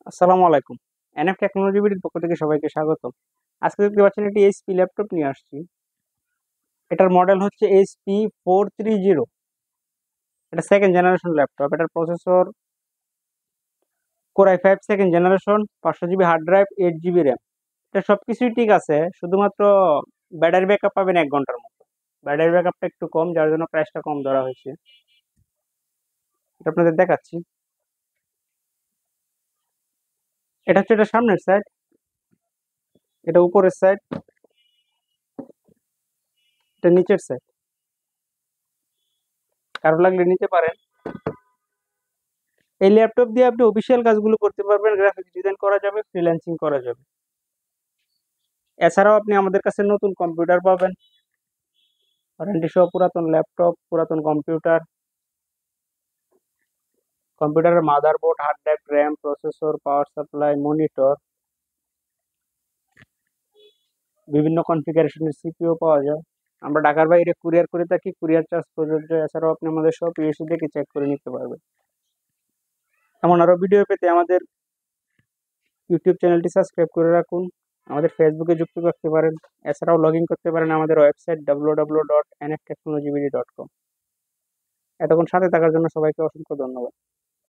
আসসালামু আলাইকুম। NF technology বিডির পক্ষ থেকে সবাইকে স্বাগতম। আজকে দেখতে পাচ্ছেন একটি এইচপি ল্যাপটপ নিয়ে আসছি। এটার মডেল হচ্ছে এইচপি 430। এটা সেকেন্ড জেনারেশন ল্যাপটপ। এটার processor core i5 second generation, 500 GB hard drive, 8 GB RAM. এটা সবকিছুই ঠিক আছে, শুধুমাত্র ব্যাটারি ব্যাকআপ পাবেন 1 ঘন্টার মতো। ব্যাটারি ব্যাকআপটা একটু কম, যার জন্য প্রাইসটা কম ধরা হয়েছে। এটা আপনাদের দেখাচ্ছি। এটা হচ্ছে এটা সামনের সাইড, এটা উপরের সাইড, এটা নিচের সাইড। কারো লাগলে নিতে পারেন। এই ল্যাপটপ দিয়ে আপনি অফিসিয়াল কাজগুলো করতে পারবেন, গ্রাফিক্স ডিজাইন করা যাবে, ফ্রিল্যান্সিং করা যাবে। এছাড়াও আপনি আমাদের কাছে নতুন কম্পিউটার পাবেন, ওয়ারেন্টি সহ পুরাতন ল্যাপটপ, পুরাতন কম্পিউটার, কম্পিউটারের motherboard, hard drive, RAM, processor, power supply, monitor, বিভিন্ন কনফিগারেশনের সিপিইউ পাওয়া যায়। আমরা ঢাকার বাইরে কুরিয়ার করে থাকি, কুরিয়ার চার্জ প্রযোজ্য। এছাড়াও আপনি আমাদের সব ইউএসএ দেখে চেক করে নিতে পারবেন। এমন আরো ভিডিও পেতে আমাদের ইউটিউব চ্যানেলটি সাবস্ক্রাইব করে রাখুন। আমাদের ফেসবুকে যুক্ত করতে পারেন। এছাড়াও লগ ইন করতে পারেন আমাদের ওয়েবসাইট www.nftechnologybd.com। এতক্ষণ সাথে থাকার জন্য সবাইকে অসংখ্য ধন্যবাদ।